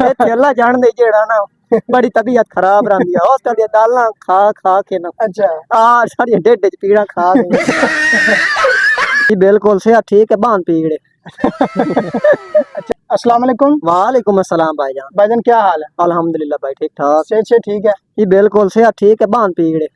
इत्थे अल्लाह जान दे जेड़ा ना बड़ी तबीयत खराब रही है हॉस्टल दी दालां खा खा के ना अच्छा सारी ढिड च पीड़ा खा गई जी बिल्कुल सेहत ठीक है बांध पीड़े। अच्छा अस्सलाम वालेकुम। वालेकुम अस्सलाम भाईजान। भाईजान क्या हाल है? अल्हम्दुलिल्लाह भाई ठीक ठाक। से ठीक है जी बिल्कुल सेहत ठीक है बांध पीड़े।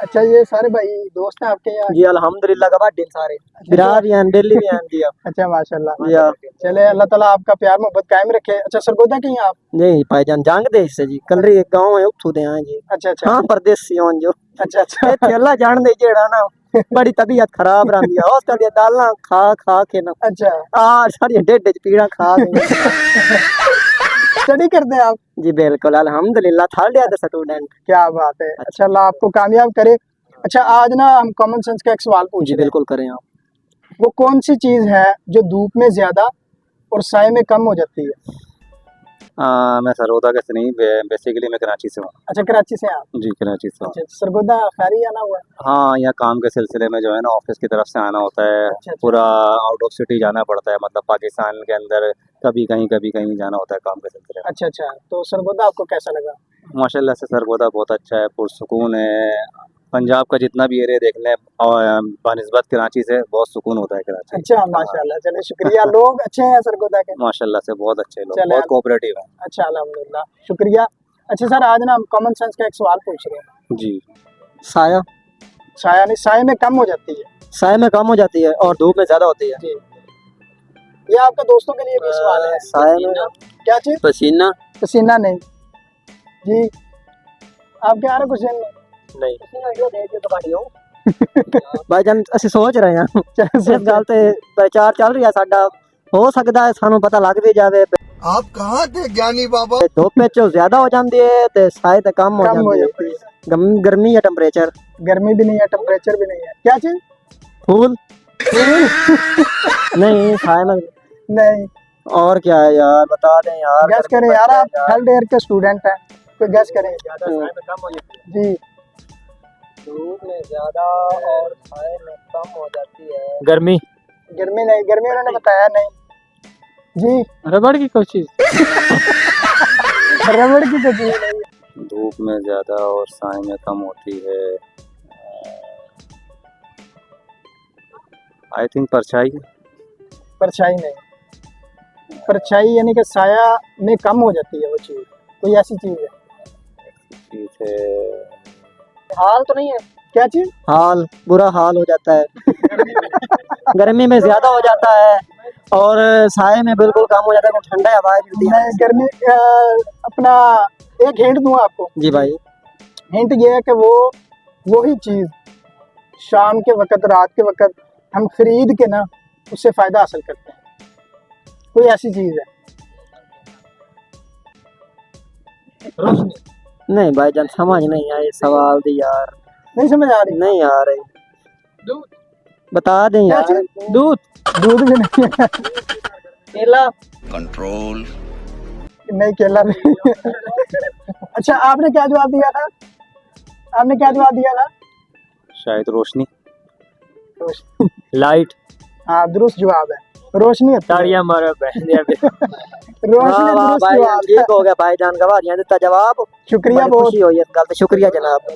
अच्छा ये सारे भाई दोस्त हैं आपके यहाँ? जी अल्हम्दुलिल्लाह गवाडी सारे बिरा भी हैं दिल्ली भी हैं जी। अच्छा माशाल्लाह। जी चले अल्लाह ताला आपका प्यार मोहब्बत कायम रखे। अच्छा सरगोदा के हैं आप? नहीं भाईजान जंग देश से जी कलरी एक गांव है उठू दे हैं जी। अच्छा अच्छा हाँ परदेसी हों जो। अच्छा अच्छा इत्थे अल्लाह जान दे जेड़ा ना बड़ी तबीयत खराब रही है हॉस्टल दी दालां खा खा के ना अच्छा सारी ढिड च पीड़ा खा गई। स्टडी करते हैं आप? जी बिल्कुल अल्हम्दुलिल्लाह थर्ड ईयर द स्टूडेंट। क्या बात है। अच्छा अल्लाह आपको कामयाब करे। अच्छा आज ना हम कॉमन सेंस का एक सवाल पूछ जी रहे हैं। बिल्कुल करें आप। वो कौन सी चीज है जो धूप में ज्यादा और साए में कम हो जाती है? मैं सरगोदा का से नहीं बेसिकली मैं कराची से हूँ। अच्छा कराची से हैं आप? जी कराची से हूँ। अच्छा सरगोदा खैरी आना हुआ है? हाँ यहाँ काम के सिलसिले में जो है ना ऑफिस की तरफ से आना होता है। अच्छा। पूरा आउट ऑफ सिटी जाना पड़ता है मतलब पाकिस्तान के अंदर कभी कहीं जाना होता है काम के सिलसिले में। अच्छा अच्छा तो सरगोदा आपको कैसा लगा? माशाल्लाह से सरगोदा बहुत अच्छा है पुरसुकून है। पंजाब का जितना भी एरिया देख लें और बनिस्बत कराची से बहुत सुकून होता है कराची। अच्छा माशाल्लाह चले शुक्रिया। लोग अच्छे हैं सरगोदा के? माशाल्लाह से बहुत अच्छे लोग चले बहुत कोऑपरेटिव हैं। अच्छा अल्हम्दुलिल्लाह शुक्रिया। अच्छा सर आज ना हम कॉमन सेंस का एक सवाल पूछ रहे हैं। जी साया साया नहीं साए में कम हो जाती है। साय में कम हो जाती है और धूप में ज्यादा होती है। जी ये आपका दोस्तों के लिए भी सवाल है। साय में क्या चीज? पसीना पसीना नहीं जी। आप क्या रहे क्वेश्चन नहीं भाईजान ਅਸੀਂ सोच रहे हैं इस गल ते विचार चल रही है साडा हो सकदा है सानू पता लग भी जावे। आप कहाँ थे ज्ञानी बाबा? धुप विच ज्यादा हो जाती है ते साय ते कम हो जाती है। गर्मी या टेम्परेचर? गर्मी भी नहीं है टेम्परेचर भी नहीं है। क्या चीज? फूल नहीं साय में नहीं। और क्या है यार बता दें यार। गैस करें यार आप थर्ड ईयर के स्टूडेंट हैं कोई गैस करें। जी धूप में ज्यादा और साय में कम हो जाती है। गर्मी गर्मी नहीं गर्मी उन्होंने बताया नहीं जी। रबड़ की कोई चीज रबड़ की तो चीज नहीं है। धूप में ज़्यादा और साए में कम होती है। आई थिंक परछाई। परछाई नहीं। परछाई यानी कि साया में कम हो जाती है वो चीज कोई ऐसी चीज है। चीज़ है हाल तो नहीं है। क्या चीज? हाल बुरा हाल हो जाता है। गर्मी में ज्यादा हो जाता है और साय में बिल्कुल कम हो जाता है ठंडा हवा मिलती है। मैं गर्मी अपना एक हिंट दूं आपको। जी भाई हिंट ये है कि वो वही चीज शाम के वक्त रात के वक्त हम खरीद के ना उससे फायदा हासिल करते हैं। कोई ऐसी चीज है? नहीं भाईजान समझ नहीं आई सवाल दी यार। नहीं समझ आ रही? नहीं आ रही। दूध बता दें यार। दूध दूध भी नहीं है। केला कंट्रोल नहीं केला नहीं। अच्छा आपने क्या जवाब दिया था? आपने क्या जवाब दिया था? शायद रोशनी। लाइट हाँ दुरुस्त जवाब है रोशनी। ताड़ियां मारो बहन रोशनी दुरुस्त जवाब। ठीक हो गया भाईजान गवारियां दिता जवाब। शुक्रिया बड़ी बहुत। खुशी हुई इस गल ते शुक्रिया जनाब।